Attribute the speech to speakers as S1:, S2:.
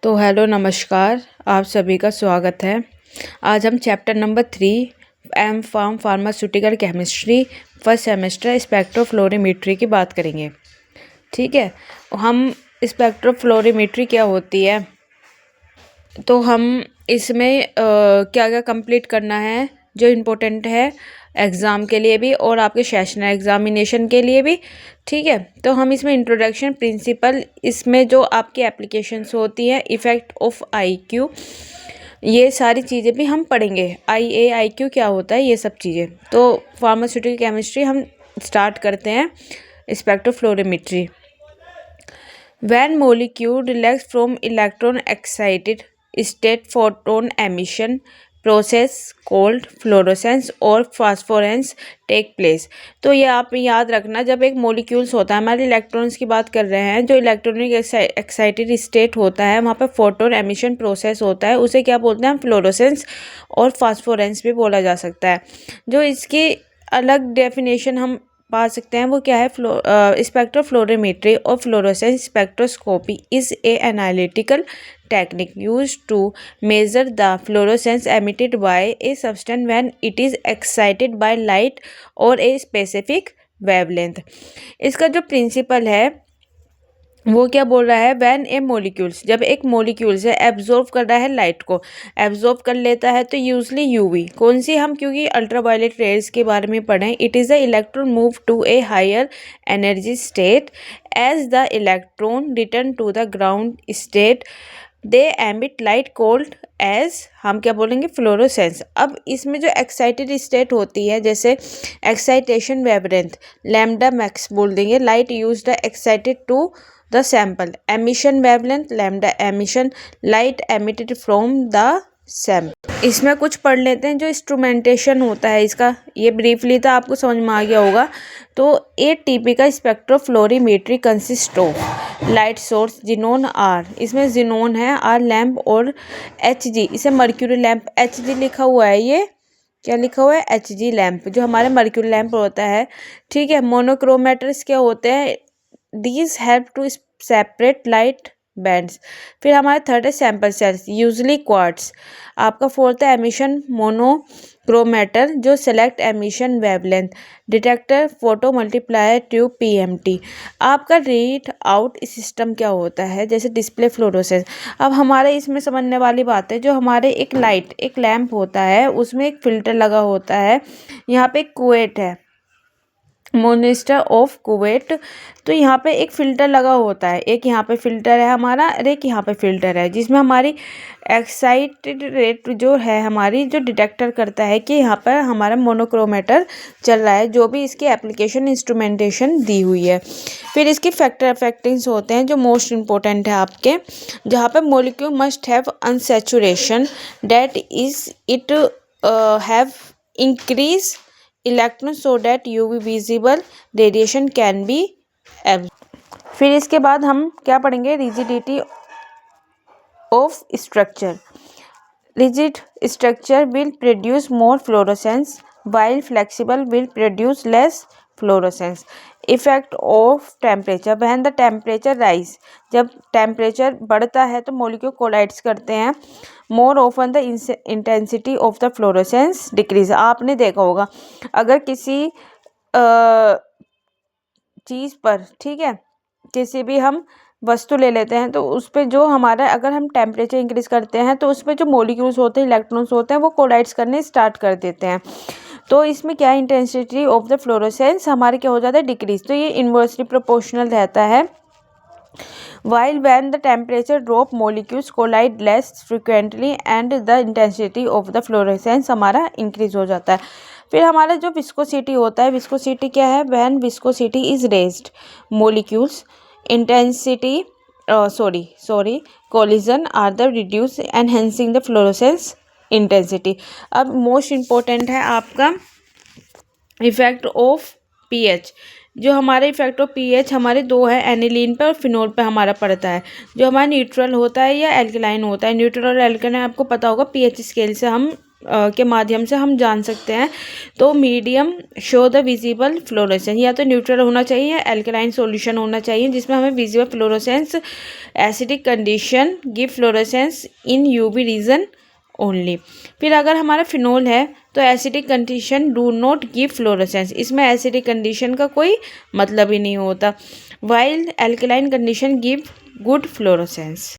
S1: तो हेलो नमस्कार, आप सभी का स्वागत है। आज हम chapter number 3 M pharm pharmaceutical chemistry first semester spectrofluorimetry की बात करेंगे। ठीक है, हम स्पेक्ट्रोफ्लोरीमेट्री क्या होती है, तो हम इसमें क्या क्या कंप्लीट करना है जो इम्पोर्टेंट है एग्ज़ाम के लिए भी और आपके सेशनल एग्जामिनेशन के लिए भी। ठीक है, तो हम इसमें इंट्रोडक्शन प्रिंसिपल, इसमें जो आपकी एप्लीकेशंस होती हैं, इफ़ेक्ट ऑफ आईक्यू, ये सारी चीज़ें भी हम पढ़ेंगे। आईक्यू क्या होता है, ये सब चीज़ें। तो फार्मास्यूटिकल केमिस्ट्री हम स्टार्ट करते हैं। स्पेक्ट्रोफ्लोरीमेट्री। When molecule relax from electron excited state photon emission process called fluorescence और फास्फोरेंस टेक प्लेस। तो ये आप याद रखना, जब एक मोलिक्यूल्स होता है, हमारे इलेक्ट्रॉन्स की बात कर रहे हैं, जो इलेक्ट्रॉनिक एक्साइटेड स्टेट होता है, वहाँ पे फोटोन एमिशन प्रोसेस होता है, उसे क्या बोलते हैं हम, फ्लोरोसेंस और फास्फोरेंस भी बोला जा सकता है। जो इसकी अलग डेफिनेशन हम पा सकते हैं वो क्या है, स्पेक्ट्रोफ्लोरीमेट्री और fluorescence spectroscopy is a analytical technique used to measure the fluorescence emitted by a substance when it is excited by light or a specific wavelength। इसका जो प्रिंसिपल है वो क्या बोल रहा है, वैन ए मोलिक्यूल्स, जब एक मोलिक्यूल से एब्जॉर्ब कर रहा है, लाइट को एब्जॉर्ब कर लेता है, तो यूजली यूवी, कौन सी, हम क्योंकि अल्ट्रावायलेट रेज के बारे में पढ़ें, it is the electron move to a higher energy state as the electron return to the ground state they emit light called as, हम क्या बोलेंगे, फ्लोरोसेंस। अब इसमें जो एक्साइटेड स्टेट होती है, जैसे एक्साइटेशन वेवलेंथ लैम्डा मैक्स बोल देंगे, light use the excited to the sample, emission wavelength lambda emission, light emitted from the sample. इसमें कुछ पढ़ लेते हैं जो इंस्ट्रूमेंटेशन होता है इसका, ये ब्रीफली था, आपको समझ में आ गया होगा। तो a typical spectrofluorimetry consist of light source xenon arc, इसमें जिनोन है, आर लैम्प और एच जी, इसे मर्क्यूरी लैम्प, एच जी लिखा हुआ है, ये क्या लिखा हुआ है, एच जी लैम्प, जो हमारे मर्क्यूरी लैम्प होता है। ठीक है, मोनोक्रोमेटर्स क्या होते हैं, these help to separate light bands. फिर हमारे थर्ड है सैंपल सेल्स, यूजली क्वार्ट्स। आपका फोर्थ है एमिशन मोनोक्रोमेटर, जो select emission wavelength, detector photomultiplier tube PMT. आपका रीड आउट सिस्टम क्या होता है, जैसे डिस्प्ले फ्लोरोसेंस। अब हमारे इसमें समझने वाली बात है, जो हमारे एक लाइट, एक लैम्प होता है, उसमें एक फिल्टर लगा होता है, यहाँ पे एक कुवेट है, मोनिस्टर ऑफ कुवेट, तो यहाँ पे एक फ़िल्टर लगा होता है, एक यहाँ पे फ़िल्टर है हमारा और एक यहाँ पे फ़िल्टर है, जिसमें हमारी एक्साइटेड रेट जो है हमारी, जो डिटेक्टर करता है कि यहाँ पर हमारा मोनोक्रोमेटर चल रहा है, जो भी इसकी एप्लीकेशन इंस्ट्रूमेंटेशन दी हुई है। फिर इसकी फैक्टर इफेक्टिंग्स होते हैं जो मोस्ट इम्पोर्टेंट है आपके, जहाँ पर molecule must have unsaturation that is it have increase electron so that UV visible radiation can be absorb. फिर इसके बाद हम क्या पढ़ेंगे, rigidity of structure. Rigid structure will produce more fluorescence while flexible will produce less fluorescence. Effect of temperature, when the temperature rise, जब temperature बढ़ता है तो मोलिक्यूल कोलाइड्स करते हैं। More often the intensity of the fluorescence decrease. आपने देखा होगा अगर किसी चीज़ पर, ठीक है, किसी भी हम वस्तु ले लेते हैं तो उस पर जो हमारा, अगर हम टेम्परेचर इंक्रीज करते हैं तो उस पर जो मोलिक्यूल्स होते हैं, इलेक्ट्रॉन्स होते हैं, वो कोलाइड्स करने स्टार्ट कर देते हैं। तो इसमें क्या, इंटेंसिटी ऑफ द फ्लोरोसेंस हमारे क्या हो जाता है, डिक्रीज। तो ये इन्वर्सली प्रोपोर्शनल रहता है। While when the temperature drop, molecules collide less frequently and the intensity of the fluorescence हमारा increase हो जाता है। फिर हमारा जो viscosity होता है, viscosity क्या है, when viscosity is raised, molecules intensity collision are the reduced enhancing the fluorescence intensity। अब most important है आपका इफेक्ट ऑफ पीएच। जो हमारे इफेक्ट ऑफ पीएच हमारे दो है, एनिलीन पे और फिनोल पे हमारा पड़ता है। जो हमारा न्यूट्रल होता है या एल्कलाइन होता है, न्यूट्रल और एल्कलाइन आपको पता होगा, पीएच स्केल से हम के माध्यम से हम जान सकते हैं। तो medium show the visible fluorescence, या तो न्यूट्रल होना चाहिए या एल्कलाइन सॉल्यूशन होना चाहिए जिसमें हमें visible fluorescence. Acidic condition give fluorescence in UV region only. फिर अगर हमारा फिनोल है तो acidic condition do not give fluorescence, इसमें एसिडिक कंडीशन का कोई मतलब ही नहीं होता। While alkaline condition give good fluorescence.